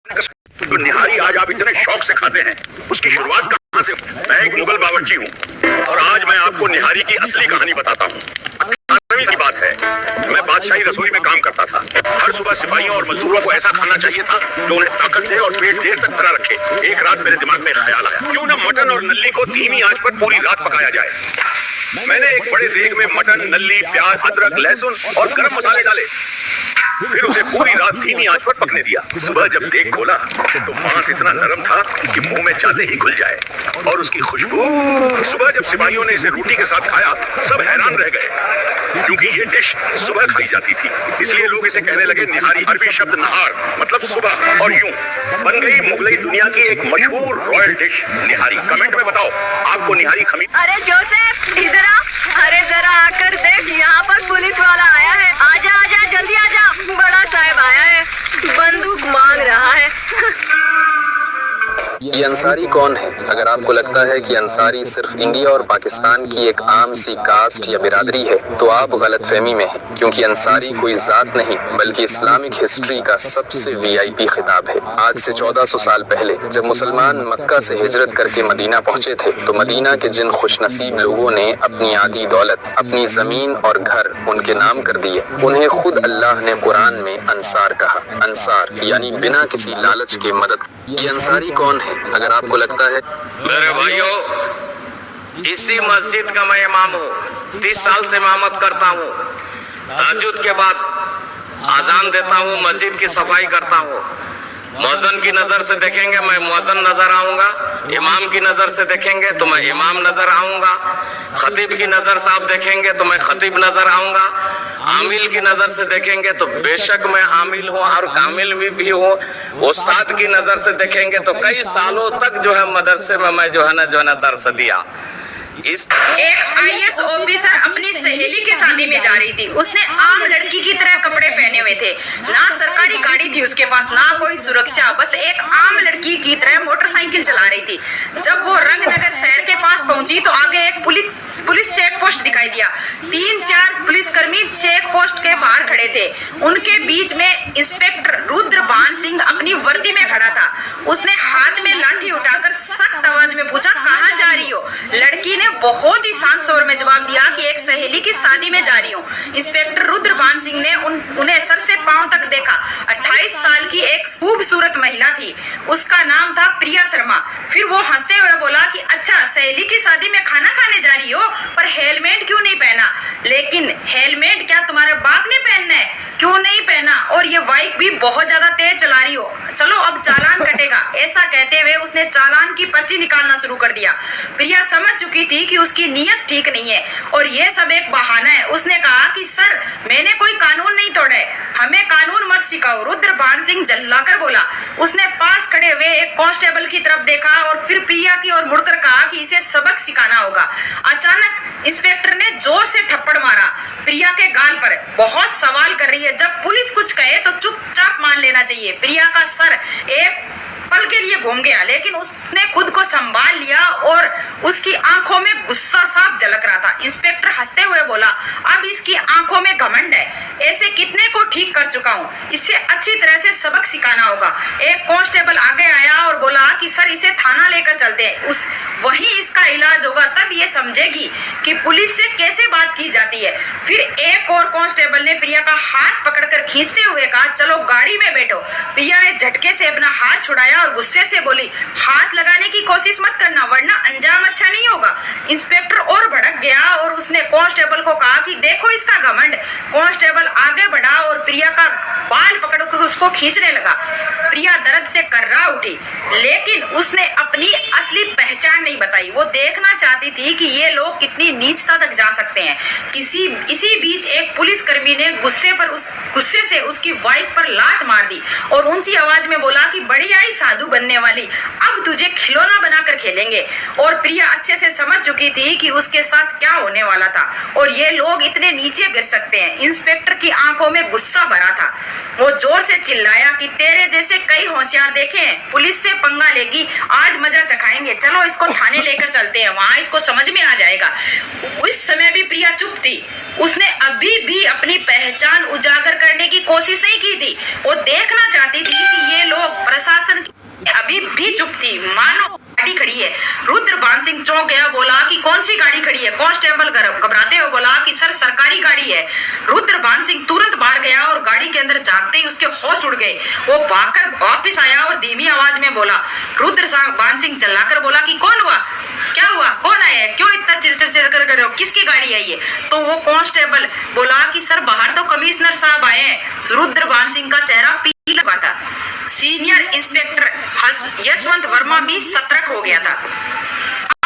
तो निहारी आज आप इतने शौक से खाते हैं, उसकी शुरुआत कहाँ से? मैं एक मुगल बावर्ची हूँ और आज मैं आपको निहारी की असली कहानी बताता हूँ। 18वीं की बात है, मैं बादशाही रसोई में काम करता था। हर सुबह सिपाहियों और मजदूरों को ऐसा खाना चाहिए था जो उन्हें ताकत दे और पेट देर तक भरा रखे। एक रात मेरे दिमाग में ख्याल आया, क्यों ना मटन और नल्ली को धीमी आंच पर पूरी रात पकाया जाए। मैंने एक बड़े देग में मटन, नल्ली, प्याज, अदरक, लहसुन और गरम मसाले डाले, फिर उसे पूरी रात धीमी आंच पर पकने दिया। सुबह जब देग खोला तो मांस इतना नरम था कि मुंह में जाते ही घुल जाए, और उसकी खुशबू। सुबह जब सिपाहियों ने इसे रोटी के साथ खाया, सब हैरान रह गए, क्योंकि ये डिश सुबह खाई जाती थी। इसलिए लोग इसे कहने लगे निहारी। अरबी शब्द नहार मतलब सुबह, और यूं बन गई मुगलई दुनिया की एक मशहूर रॉयल डिश निहारी। कमेंट में बताओ आपको निहारी खमीर। अरे जोसेफ इधर आ, अरे जरा आकर देख, यहाँ पर पुलिस वाला आया है। आजा आजा जल्दी आजा, बड़ा साहब आया है, बंदूक मांग रहा है। ये अंसारी कौन है? अगर आपको लगता है कि अंसारी सिर्फ इंडिया और पाकिस्तान की एक आम सी कास्ट या बिरादरी है तो आप गलतफहमी में हैं, क्योंकि अंसारी कोई जात नहीं बल्कि इस्लामिक हिस्ट्री का सबसे वीआईपी खिताब है। आज से 1400 साल पहले जब मुसलमान मक्का से हिजरत करके मदीना पहुंचे थे तो मदीना के जिन खुशनसीब लोगों ने अपनी आधी दौलत, अपनी जमीन और घर उनके नाम कर दिए, उन्हें खुद अल्लाह ने कुरान में अंसार कहा। अंसार यानी बिना किसी लालच के मदद। ये अंसारी कौन है? अगर आपको लगता है मेरे भाइयों, इसी मस्जिद का मैं इमाम हूँ, 30 साल से इमामत करता हूँ। तहज्जुद के बाद आजान देता हूँ, मस्जिद की सफाई करता हूँ। मौजन की नज़र से देखेंगे मैं मौजन नजर आऊंगा, इमाम की नज़र से देखेंगे तो मैं इमाम नजर आऊंगा, खतीब की नज़र से आप देखेंगे तो मैं खतीब नजर आऊंगा, आमिल की नज़र से देखेंगे तो बेशक मैं आमिल हूँ और कामिल भी हूँ। उस्ताद की नज़र से देखेंगे तो कई सालों तक जो है मदरसे में मैं जो है ना दर्स दिया। एक आईएएस ऑफिसर अपनी सहेली की शादी में जा रही थी। उसने आम लड़की की तरह कपड़े पहने हुए थे, ना सरकारी गाड़ी थी उसके पास, ना कोई सुरक्षा, बस एक आम लड़की की तरह मोटरसाइकिल चला रही थी। जब वो रंगनगर शहर के पास पहुंची तो आगे एक पुलिस चेक पोस्ट दिखाई दिया। 3-4 पुलिसकर्मी चेक पोस्ट के बाहर खड़े थे। उनके बीच में इंस्पेक्टर रुद्रभान सिंह अपनी वर्दी में खड़ा था। उसने हाथ में लाठी उठाकर सख्त आवाज में पूछा, कहाँ जा रही हो? लड़की ने बहुत ही शांत स्वर में जवाब दिया कि एक सहेली की शादी में जा रही हूँ। इंस्पेक्टर रुद्रभान सिंह ने उन्हें सर से पांव तक देखा। 28 साल की एक खूबसूरत महिला थी, उसका नाम था प्रिया शर्मा। फिर वो हंसते हुए बोला कि अच्छा, सहेली की शादी में खाना खाने जा रही हो, पर हेलमेट क्यों नहीं पहना? लेकिन हेलमेट क्या तुम्हारे बाप ने पहनना है? क्यों नहीं पहना? और ये बाइक भी बहुत ज्यादा तेज चला रही हो, चलो अब चालान कटेगा। ऐसा कहते हुए उसने चालान की पर्ची निकालना शुरू कर दिया। प्रिया समझ चुकी थी कि उसकी नीयत ठीक नहीं है और ये सब एक बहाना है। उसने कहा कि सर, मैंने कोई कानून नहीं तोड़ा है, हमें कानून मत सिखाओ। रुद्रभान सिंह जल्लाकर बोला। उसने पास खड़े हुए एक कांस्टेबल की तरफ देखा और फिर प्रिया की ओर मुड़कर कहा कि इसे सबक सिखाना होगा। अचानक इंस्पेक्टर ने जोर से थप्पड़ मारा प्रिया के गाल पर। बहुत सवाल कर रही है, जब पुलिस कुछ कहे तो चुपचाप मान लेना चाहिए। प्रिया का सर एक पल के लिए घूम गया, लेकिन उसने खुद को संभाल लिया और उसकी आंखों में गुस्सा साफ झलक रहा था। इंस्पेक्टर हंसते हुए बोला, अब इसकी आंखों में घमंड है, ऐसे कितने को ठीक कर चुका हूँ, इससे अच्छी तरह से सबक सिखाना होगा। एक कांस्टेबल आगे आया और बोला कि सर, इसे थाना लेकर चलते हैं, वहीं इसका इलाज होगा, तब ये समझेगी कि पुलिस से कैसे बात की जाती है। फिर एक और कांस्टेबल ने प्रिया का हाथ पकड़कर खींचते हुए कहा, चलो गाड़ी में बैठो। प्रिया ने झटके से अपना हाथ छुड़ाया और गुस्से से बोली, हाथ लगाने की कोशिश मत करना वरना अंजाम अच्छा नहीं होगा। इंस्पेक्टर और भड़क गया और उसने कांस्टेबल को कहा कि देखो इसका घमंड। कांस्टेबल आगे बढ़ा और प्रिया का बाल पकड़कर उसको खींचने लगा। प्रिया दर्द से कर्रा उठी, लेकिन उसने अपनी असली पहचान नहीं बताई। वो देखना चाहती थी कि ये लोग कितनी नीचता तक जा सकते हैं। इसी बीच एक पुलिसकर्मी ने गुस्से से उसकी बाइक पर लात मार दी और ऊंची आवाज में बोला कि बड़ी आई साधु बनने वाली, अब तुझे खिलौना बनाकर खेलेंगे। और प्रिया अच्छे से समझ चुकी थी कि उसके साथ क्या होने वाला था और ये लोग इतने नीचे गिर सकते हैं। इंस्पेक्टर की आंखों में गुस्सा भरा था। वो जोर से चिल्लाया कि तेरे जैसे कई होशियार देखे हैं, पुलिस से पंगा लेगी, आज मजा चखाएंगे, चलो इसको थाने लेकर चलते हैं, वहां इसको समझ में आ जाएगा। उस समय भी प्रिया चुप थी। उसने अभी भी अपनी पहचान उजागर करने की कोशिश नहीं की थी। वो देखना चाहती थी कि ये लोग प्रशासन चुप थी, मानो गाड़ी खड़ी है। रुद्रबान सिंह चौंक गया, बोला कि कौन सी गाड़ी खड़ी है? कांस्टेबल घबराते हुए बोला कि सर सरकारी गाड़ी है। रुद्रबान सिंह तुरंत बाहर गया और गाड़ी के अंदर झांकते ही उसके होश उड़ गए। वो भागकर वापिस आया और धीमी आवाज में बोला, रुद्रबान सिंह चिल्लाकर बोला कि कौन हुआ, क्या हुआ, कौन आया है, क्यों इतना चिर कर रहे हो, किसकी गाड़ी आई है? तो वो कांस्टेबल बोला कि सर बाहर तो कमिश्नर साहब आए हैं। रुद्रबान सिंह का चेहरा पीला हुआ था। सीनियर इंस्पेक्टर यशवंत वर्मा भी सतर्क हो गया था।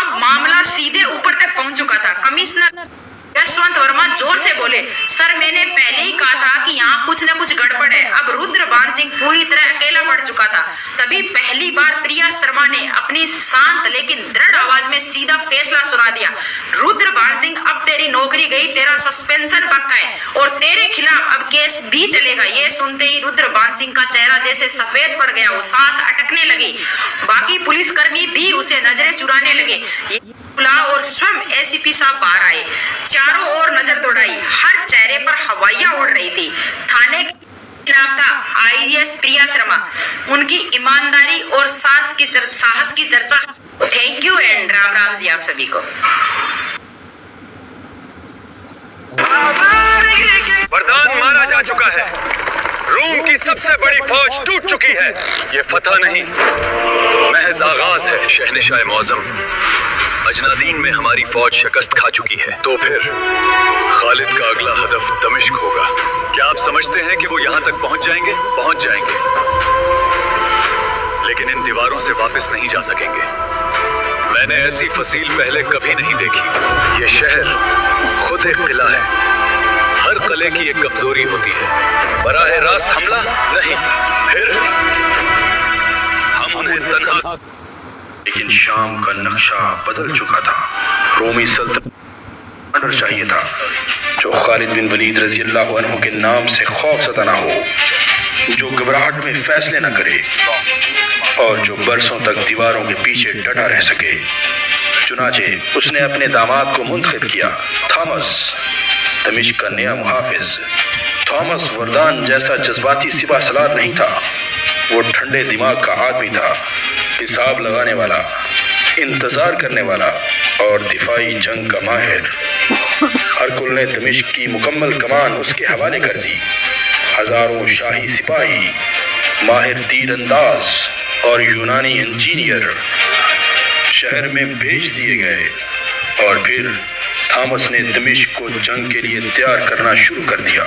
अब मामला सीधे ऊपर तक पहुंच चुका था। कमिश्नर यशवंत वर्मा जोर से बोले, सर मैंने पहले ही कहा था कि यहाँ कुछ न कुछ गड़बड़ है। अब रुद्रबान सिंह पूरी तरह अकेला पड़ चुका था। तभी पहली बार प्रिया शर्मा ने अपनी शांत लेकिन दृढ़ आवाज में सीधा फैसला सुना दिया, रुद्रबान सिंह अब तेरी नौकरी गई, तेरा सस्पेंशन पक्का है और तेरे खिलाफ अब केस भी चलेगा। ये सुनते ही रुद्रबान सिंह का चेहरा जैसे सफेद पड़ गया, वो सांस अटकने लगी। बाकी पुलिसकर्मी भी उसे नजरें चुराने लगे और स्वयं एसीपी साहब बाहर आए। चारों ओर नजर दौड़ाई, हर चेहरे पर हवाइयां उड़ रही थी। थाने नाम था आईएएस प्रिया शर्मा। उनकी ईमानदारी और साहस की चर्चा। Thank you and Ram Ram ji आप सभी को। वरदान मारा जा चुका है, रोम की सबसे बड़ी फौज टूट चुकी है। ये फतह नहीं, महज आगाज है। शहनशाह मौज़म, अजनादीन में हमारी फौज शिकस्त खा चुकी है, तो फिर खालिद का अगला हदफ दमिश्क होगा। क्या आप समझते हैं कि वो यहाँ तक पहुँच जाएंगे? पहुँच जाएंगे, लेकिन इन दीवारों से वापस नहीं जा सकेंगे। मैंने ऐसी फसील पहले कभी नहीं देखी। ये शहर खुद एक किला है, हर किले की एक कमजोरी होती है। बराह रास्त हमला नहीं, फिर हम उन्हें तन्हा। लेकिन शाम का नक्शा बदल चुका था। रोमी सल्तनत चाहिए था जो खालिद बिन वलीद रजी अल्लाह अन्हु के नाम से खौफ ज़दा ना हो, जो घबराहट में फैसले न करे और जो बरसों तक दीवारों के पीछे डटा रह सके। चुनाचे उसने अपने दामाद को मुंतखब किया, थॉमस, दमिश्क का नया मुहाफिज। थॉमस वरदान जैसा जज्बाती सिपा सलार नहीं था, वो ठंडे दिमाग का आदमी था, हिसाब लगाने वाला, इंतजार करने वाला और दिफाई जंग का माहिर। हरकुल ने दमिश्क की मुकम्मल कमान उसके हवाले कर दी। हजारों शाही सिपाही, माहिर तीरंदाज और यूनानी इंजीनियर शहर में भेज दिए गए और फिर थॉमस ने दमिश्क को जंग के लिए तैयार करना शुरू कर दिया।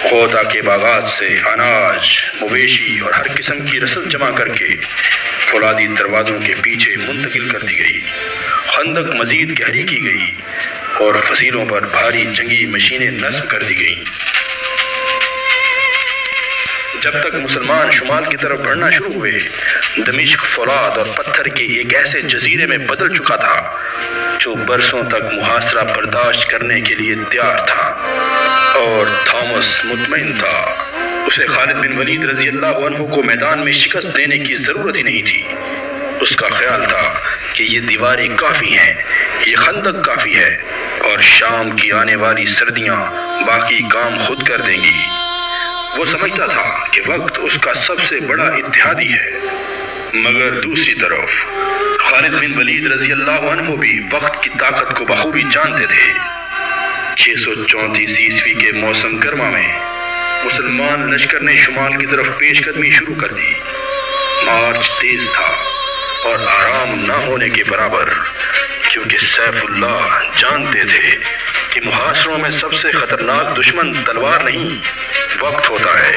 खोता के बागात से अनाज, मवेशी और हर किस्म की रसद जमा करके फौलादी दरवाज़ों के पीछे मुंतकिल कर दी गई। खंदक मजीद गहरी की गई और फसीलों पर भारी जंगी मशीनें नस्ब कर दी गईं। जब तक मुसलमान शुमाल की तरफ बढ़ना शुरू हुए, दमिश्क फौलाद और पत्थर के एक ऐसे जजीरे में बदल चुका था जो बरसों तक मुहासरा बर्दाश्त करने के लिए तैयार था। और थॉमस मुतमईन था, उसे खालिद बिन वलीद रजी अल्लाह अन्हु को मैदान में शिकस्त देने की जरूरत ही नहीं थी। उसका ख्याल था कि ये दीवारें काफी हैं, ये खंदक काफी है और शाम की आने वाली सर्दियां बाकी काम खुद कर देंगी। वो समझता था कि वक्त उसका सबसे बड़ा इत्तेहादी है, मगर दूसरी तरफ खालिद बिन वलीद रजी अल्लाह अन्हु भी वक्त की ताकत को बखूबी जानते थे। 634 ईस्वी के मौसम गर्मा में मुसलमान लश्कर ने शुमाल की तरफ पेशकदमी शुरू कर दी। मार्च तेज था और आराम न होने के बराबर, क्योंकि सैफुल्लाह जानते थे कि मुहासरों में सबसे खतरनाक दुश्मन तलवार नहीं, वक्त होता है।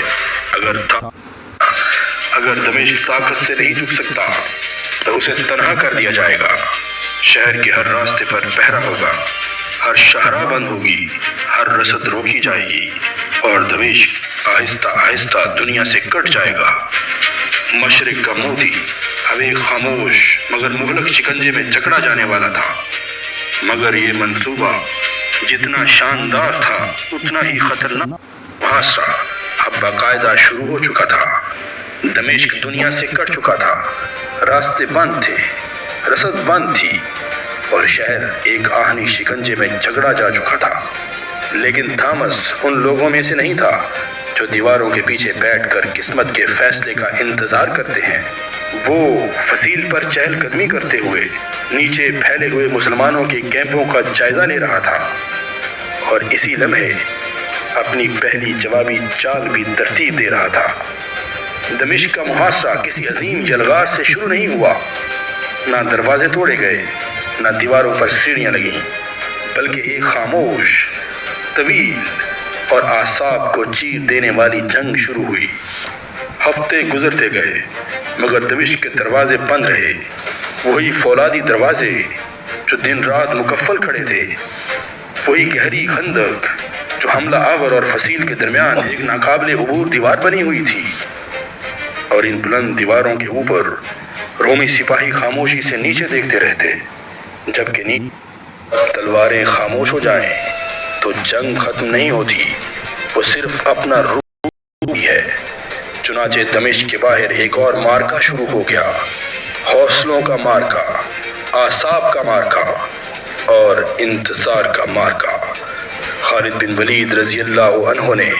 अगर दमिश्क ताकत से नहीं झुक सकता तो उसे तन्हा कर दिया जाएगा। शहर के हर रास्ते पर पहरा होगा, हर शाहराह बंद होगी, हर रसद रोकी जाएगी और दमिश्क आहिस्ता आहिस्ता दुनिया से कट जाएगा। मशरिक का मोती अब एक खामोश मगर मुगलक शिकंजे में जकड़ा जाने वाला था। मगर ये मंसूबा जितना शानदार था उतना ही खतरनाक। मुहासरा अब बाकायदा शुरू हो चुका था। दमिश्क दुनिया से कट चुका था, रास्ते बंद थे, रसद बंद थी और शहर एक आहनी शिकंजे में झगड़ा जा चुका था। लेकिन थॉमस उन लोगों में से नहीं था जो दीवारों के पीछे बैठकर किस्मत के फैसले का इंतजार करते हैं। وہ فصیل پر چہل قدمی کرتے ہوئے نیچے پھیلے ہوئے مسلمانوں کے کیمپوں کا جائزہ لے رہا تھا، اور اسی لمحے اپنی پہلی جوابی چال بھی ترتیب دے رہا تھا۔ دمشق کا محاصرہ کسی عظیم جلغار سے شروع نہیں ہوا، نہ دروازے توڑے گئے، نہ دیواروں پر سیڑھیاں لگیں، بلکہ ایک خاموش، طویل اور اعصاب کو چیر دینے والی جنگ شروع ہوئی۔ ہفتے گزرتے گئے مگر دمشق کے دروازے بند رہے، وہی فولادی دروازے جو دن رات مکفل کھڑے تھے، وہی گہری خندق جو حملہ آور اور فصیل کے درمیان ایک ناقابل عبور دیوار بنی ہوئی تھی، اور ان بلند دیواروں کے اوپر رومی سپاہی خاموشی سے نیچے دیکھتے رہتے، جبکہ تلواریں خاموش ہو جائیں تو جنگ ختم نہیں ہوتی، وہ صرف اپنا روح ہی ہے۔ چنانچہ دمشق کے باہر ایک اور مارکا شروع ہو گیا، حوصلوں کا مارکا، اعصاب کا مارکا اور انتصار کا مارکا۔ خالد بن ولید رضی اللہ عنہ نے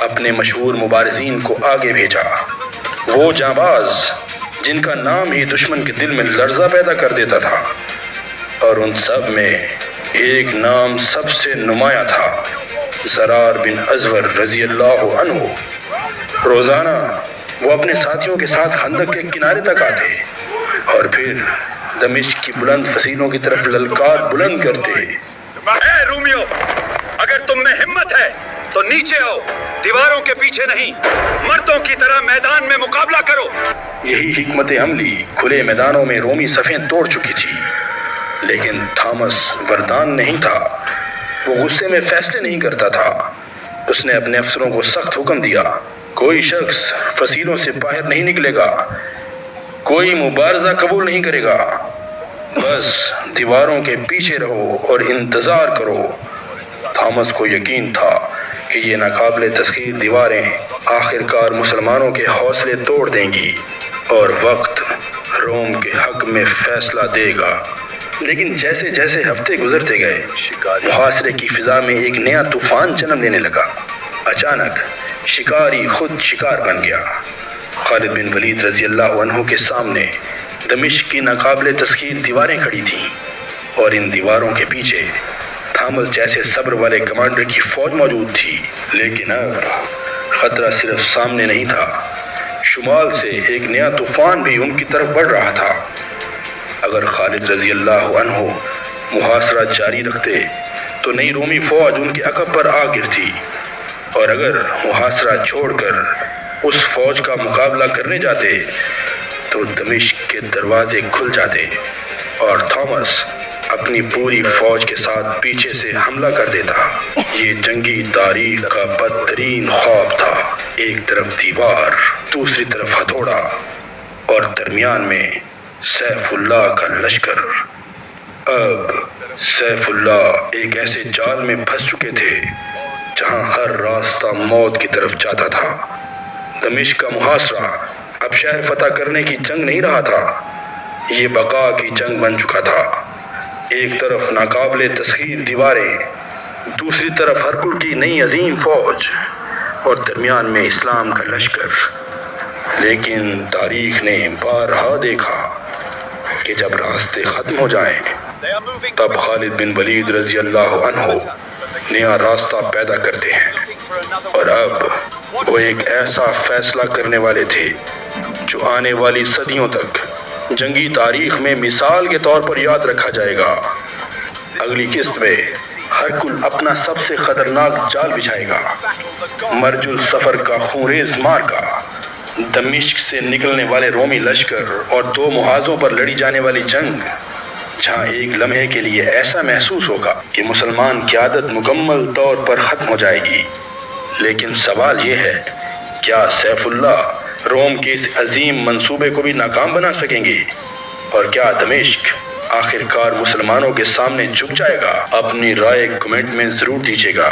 اپنے مشہور مبارزین کو آگے بھیجا، وہ جانباز جن کا نام ہی دشمن کے دل میں لرزہ پیدا کر دیتا تھا، اور ان سب میں ایک نام سب سے نمایاں تھا، زرار بن ازور رضی اللہ عنہ۔ روزانہ وہ اپنے ساتھیوں کے ساتھ خندق کے کنارے تک آتے اور پھر دمشق کی بلند فصیلوں کی طرف للکار بلند کرتے۔ اے رومیو، اگر تم میں ہمت ہے تو نیچے آؤ، دیواروں کے پیچھے نہیں، مردوں کی طرح میدان میں مقابلہ کرو۔ یہی حکمت عملی کھلے میدانوں میں رومی صفیں توڑ چکی تھی، لیکن تھامس وردان نہیں تھا، وہ غصے میں فیصلے نہیں کرتا تھا۔ اس نے اپنے افسروں کو سخت حکم دیا، کوئی شخص فصیلوں سے باہر نہیں نکلے گا، کوئی مبارزہ قبول نہیں کرے گا، بس دیواروں کے پیچھے رہو اور انتظار کرو۔ تھامس کو یقین تھا کہ یہ ناقابل تسخیر دیواریں آخر کار مسلمانوں کے حوصلے توڑ دیں گی اور وقت روم کے حق میں فیصلہ دے گا۔ لیکن جیسے جیسے ہفتے گزرتے گئے، محاصرے کی فضا میں ایک نیا طوفان جنم لینے لگا۔ اچانک شکاری خود شکار بن گیا۔ خالد بن ولید رضی اللہ عنہ کے سامنے دمشق کی ناقابل تسخیر دیواریں کھڑی تھیں، اور ان دیواروں کے پیچھے تھامس جیسے صبر والے کمانڈر کی فوج موجود تھی۔ لیکن اب خطرہ صرف سامنے نہیں تھا، شمال سے ایک نیا طوفان بھی ان کی طرف بڑھ رہا تھا۔ اگر خالد رضی اللہ عنہ محاصرہ جاری رکھتے تو نئی رومی فوج ان کے عقب پر آ گرتی، اور اگر محاصرہ چھوڑ کر اس فوج کا مقابلہ کرنے جاتے تو دمشق کے دروازے کھل جاتے اور تھامس اپنی پوری فوج کے ساتھ پیچھے سے حملہ کر دیتا۔ یہ جنگی تاریخ کا بدترین خواب تھا، ایک طرف دیوار، دوسری طرف ہتھوڑا، اور درمیان میں سیف اللہ کا لشکر۔ اب سیف اللہ ایک ایسے جال میں پھنس چکے تھے جہاں ہر راستہ موت کی طرف جاتا تھا۔ دمشق کا محاصرہ اب شہر فتح کرنے کی جنگ نہیں رہا تھا، یہ بقا کی جنگ بن چکا تھا۔ ایک طرف ناقابل تسخیر دیواریں، دوسری طرف ہرکل کی نئی عظیم فوج، اور درمیان میں اسلام کا لشکر۔ لیکن تاریخ نے بارہا دیکھا کہ جب راستے ختم ہو جائیں تب خالد بن ولید رضی اللہ عنہ نیا راستہ پیدا کرتے ہیں، اور اب وہ ایک ایسا فیصلہ کرنے والے تھے جو آنے والی صدیوں تک جنگی تاریخ میں مثال کے طور پر یاد رکھا جائے گا۔ اگلی قسط میں ہرکل اپنا سب سے خطرناک جال بچھائے گا، مرج السفر کا خونریز مارکا، دمشق سے نکلنے والے رومی لشکر اور دو محاذوں پر لڑی جانے والی جنگ، جہاں ایک لمحے کے لیے ایسا محسوس ہوگا کہ مسلمان قیادت مکمل طور پر ختم ہو جائے گی۔ لیکن سوال یہ ہے، کیا سیف اللہ روم کے اس عظیم منصوبے کو بھی ناکام بنا سکیں گے؟ اور کیا دمشق آخر کار مسلمانوں کے سامنے جھک جائے گا؟ اپنی رائے کمنٹ میں ضرور دیجیے گا۔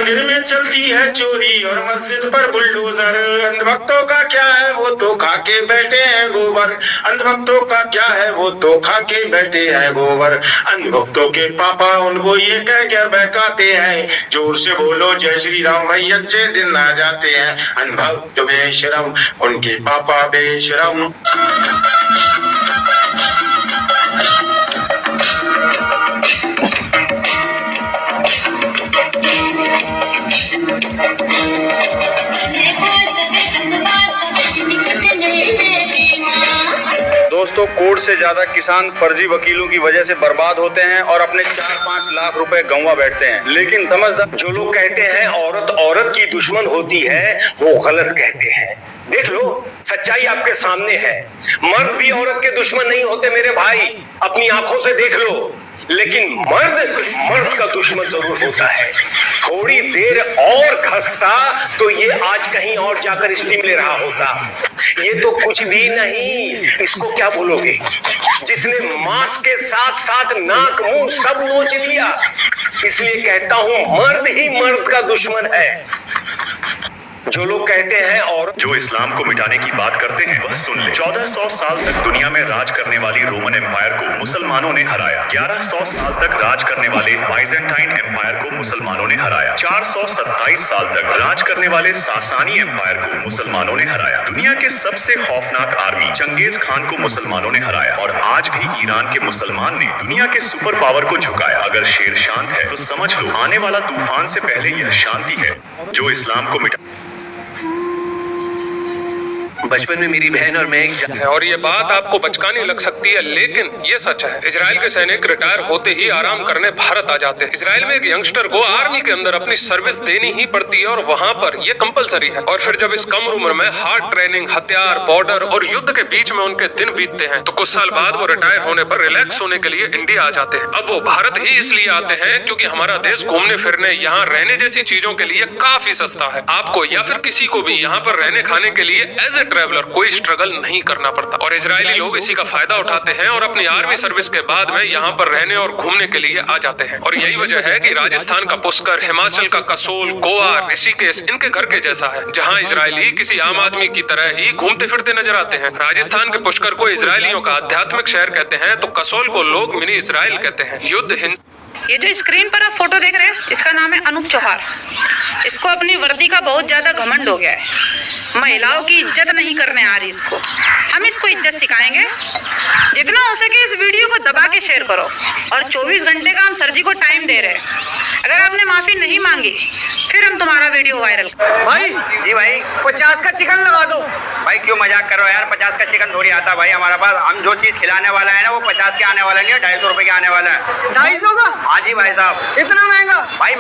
मंदिर में चलती है चोरी और मस्जिद पर बुलडोजर। अंधभक्तों का क्या है वो तो खा के बैठे हैं गोबर। अंधभक्तों का क्या है वो तो खा के बैठे हैं गोबर। अंधभक्तों के पापा उनको ये कह के बहकाते हैं, जोर से बोलो जय श्री राम भाई अच्छे दिन आ जाते हैं। अनभक्त बेशरम, उनके पापा बेशरम। दोस्तों, कोर्ट से ज्यादा किसान फर्जी वकीलों की वजह से बर्बाद होते हैं और अपने 4-5 लाख रुपए गंवा बैठते हैं। लेकिन समझदार जो लोग कहते हैं औरत औरत की दुश्मन होती है, वो गलत कहते हैं। देख लो, सच्चाई आपके सामने है। मर्द भी औरत के दुश्मन नहीं होते मेरे भाई, अपनी आंखों से देख लो। लेकिन मर्द का दुश्मन जरूर होता है। थोड़ी देर और खसता तो ये आज कहीं और जाकर स्टीम ले रहा होता। ये तो कुछ भी नहीं, इसको क्या बोलोगे, जिसने मांस के साथ साथ नाक मुंह सब नोच लिया। इसलिए कहता हूं मर्द ही मर्द का दुश्मन है। जो लोग कहते हैं और जो इस्लाम को मिटाने की बात करते हैं वह सुन ले। 1400 साल तक दुनिया में राज करने वाली रोमन एम्पायर को मुसलमानों ने हराया। 1100 साल तक राज करने वाले बाइजेंटाइन एम्पायर को मुसलमानों ने हराया। 427 साल तक राज करने वाले सासानी एम्पायर को मुसलमानों ने हराया। दुनिया के सबसे खौफनाक आर्मी चंगेज खान को मुसलमानों ने हराया। और आज भी ईरान के मुसलमान ने दुनिया के सुपर पावर को झुकाया। अगर शेर शांत है तो समझ लो आने वाला तूफान से पहले यह शांति है जो इस्लाम को मिटा। बचपन में मेरी बहन और मैं एक और ये बात आपको बचकानी लग सकती है, लेकिन ये सच है। इजराइल के सैनिक रिटायर होते ही आराम करने भारत आ जाते हैं। इजराइल में एक यंगस्टर को आर्मी के अंदर अपनी सर्विस देनी ही पड़ती है और वहाँ पर ये कंपलसरी है। और फिर जब इस कम उम्र में हार्ड ट्रेनिंग, हथियार, बॉर्डर और युद्ध के बीच में उनके दिन बीतते हैं तो कुछ साल बाद वो रिटायर होने पर रिलैक्स होने के लिए इंडिया आ जाते हैं। अब वो भारत ही इसलिए आते हैं क्योंकि हमारा देश घूमने फिरने, यहाँ रहने जैसी चीजों के लिए काफी सस्ता है। आपको या फिर किसी को भी यहाँ पर रहने खाने के लिए एज ए ट्रैवलर कोई स्ट्रगल नहीं करना पड़ता। और इजरायली लोग इसी का फायदा उठाते हैं और अपनी आर्मी सर्विस के बाद में यहाँ पर रहने और घूमने के लिए आ जाते हैं। और यही वजह है कि राजस्थान का पुष्कर, हिमाचल का कसोल, गोवा, ऋषिकेश इनके घर के जैसा है, जहाँ इजरायली किसी आम आदमी की तरह ही घूमते फिरते नजर आते हैं। राजस्थान के पुष्कर को इजरायलियों का आध्यात्मिक शहर कहते हैं तो कसोल को लोग मिनी इजराइल कहते हैं। युद्ध ये जो स्क्रीन पर आप फोटो देख रहे हैं, इसका नाम है अनूप चौहान। इसको अपनी वर्दी का बहुत ज्यादा घमंड हो गया है। महिलाओं की इज्जत नहीं करने आ रही इसको। हम इसको इज्जत सिखाएंगे। जितना हो सके इस वीडियो को दबा के शेयर करो। और 24 घंटे का हम सर जी को टाइम दे रहे हैं। अगर आपने माफी नहीं मांगी फिर हम तुम्हारा वीडियो वायरल। भाई जी भाई 50 का चिकन लगा दो। भाई क्यों मजाक कर रहे हो यार, 50 का चिकन थोड़ी आता भाई हमारे पास। हम जो चीज खिलाने वाला है ना वो 50 के आने वाला नहीं है, 250 रुपए के आने वाला है। 250 का? हाँ जी भाई साहब। इतना महंगा? भाई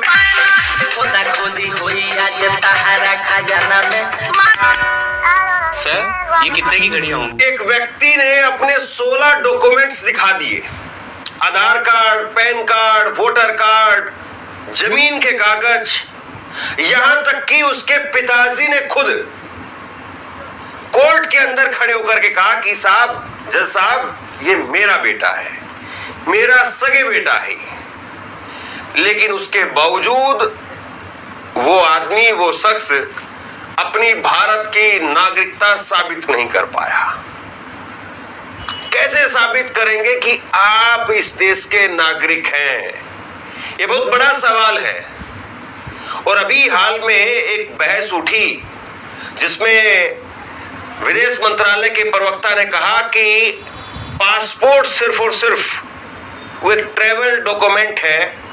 सर ये कितने की घड़ियां होंगी? एक व्यक्ति ने अपने 16 डॉक्यूमेंट्स दिखा दिए, Aadhaar card, PAN card, voter card, जमीन के कागज, यहां तक कि उसके पिताजी ने खुद कोर्ट के अंदर खड़े होकर के कहा कि साहब, जज साहब ये मेरा बेटा है, मेरा सगे बेटा है। लेकिन उसके बावजूद वो आदमी, वो शख्स अपनी भारत की नागरिकता साबित नहीं कर पाया। कैसे साबित करेंगे कि आप इस देश के नागरिक हैं? ये बहुत बड़ा सवाल है। और अभी हाल में एक बहस उठी जिसमें विदेश मंत्रालय के प्रवक्ता ने कहा कि पासपोर्ट सिर्फ और सिर्फ वो एक ट्रैवल डॉक्यूमेंट है,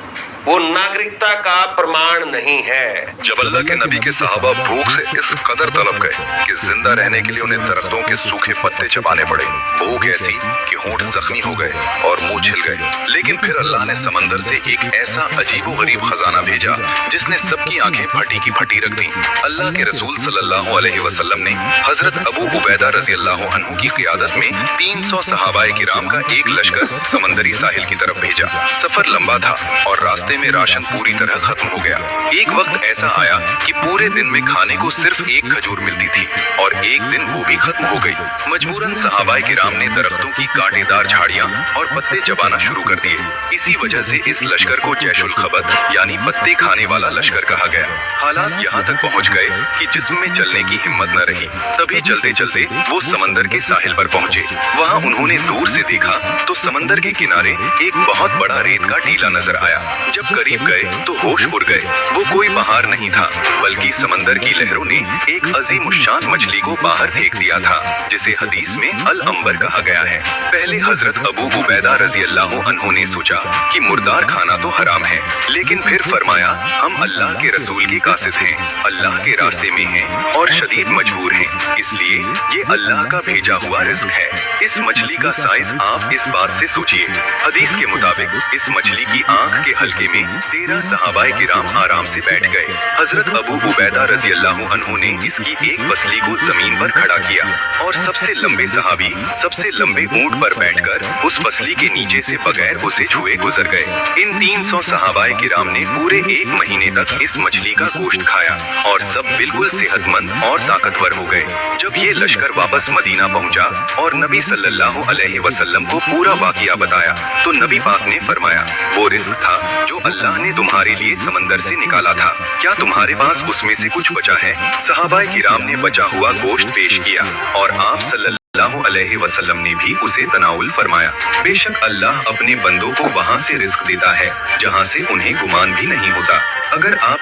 वो नागरिकता का प्रमाण नहीं है। जब अल्लाह के नबी के सहाबा भूख से इस कदर तलब गए कि जिंदा रहने के लिए उन्हें दरख्तों के सूखे पत्ते चबाने पड़े। भूख ऐसी कि होंठ जख्मी हो गए और मुंह छिल गए। लेकिन फिर अल्लाह ने समंदर से एक ऐसा अजीबोगरीब खजाना भेजा जिसने सबकी आंखें फटी की फटी रख दी। अल्लाह के रसूल सल्लल्लाहु अलैहि वसल्लम ने हजरत अबू उबैदा रजी अल्लाह अन्हु की क़ियादत में 300 सहाबाए किराम का एक लश्कर समंदरी साहिल की तरफ भेजा। सफर लंबा था और रास्ते रास्ते में राशन पूरी तरह खत्म हो गया। एक वक्त ऐसा आया कि पूरे दिन में खाने को सिर्फ एक खजूर मिलती थी और एक दिन वो भी खत्म हो गई। मजबूरन सहाबाए किराम ने दरख्तों की कांटेदार झाड़ियां और पत्ते चबाना शुरू कर दिए। इसी वजह से इस लश्कर को जैशुल खबत यानी पत्ते खाने वाला लश्कर कहा गया। हालात यहाँ तक पहुँच गए कि जिस्म में चलने की हिम्मत न रही। तभी चलते चलते वो समंदर के साहिल पर पहुँचे। वहाँ उन्होंने दूर से देखा तो समंदर के किनारे एक बहुत बड़ा रेत का टीला नजर आया। जब करीब गए तो होश उड़ गए। वो कोई पहाड़ नहीं था बल्कि समंदर की लहरों ने एक अजीम उश्शान मछली को बाहर फेंक दिया था, जिसे हदीस में अल अंबर कहा गया है। पहले हजरत अबू उबैदा रजी अल्लाह अन्हु ने सोचा कि मुर्दार खाना तो हराम है, लेकिन फिर फरमाया हम अल्लाह के रसूल के कासिद हैं, अल्लाह के रास्ते में हैं और शदीद मजबूर हैं, इसलिए ये अल्लाह का भेजा हुआ रिस्क है। इस मछली का साइज आप इस बात से सोचिए। हदीस के मुताबिक इस मछली की आंख के हल्के में 13 सहाबाए किराम आराम से बैठ गए। हजरत अबू उबैदा रजी अल्लाह अन्हु ने इसकी एक पसली को जमीन पर खड़ा किया और सबसे लंबे सहाबी सबसे लंबे ऊंट पर बैठकर उस पसली के नीचे से बगैर उसे छुए गुजर गए। इन 300 सहाबाए किराम ने पूरे 1 महीने तक इस मछली का गोश्त खाया और सब बिल्कुल सेहतमंद और ताकतवर हो गए। जब ये लश्कर वापस मदीना पहुंचा और नबी सल्लल्लाहु अलैहि वसल्लम को पूरा वाकिया बताया तो नबी पाक ने फरमाया वो रिस्क था जो अल्लाह ने तुम्हारे लिए समंदर से निकाला था, क्या तुम्हारे पास उसमें से कुछ बचा है? सहाबाए किराम ने बचा हुआ गोश्त पेश किया और आप सल्लल्लाहु अलैहि वसल्लम ने भी उसे तनाउल फरमाया। बेशक अल्लाह अपने बंदों को वहाँ से रिस्क देता है जहाँ से उन्हें गुमान भी नहीं होता। अगर आप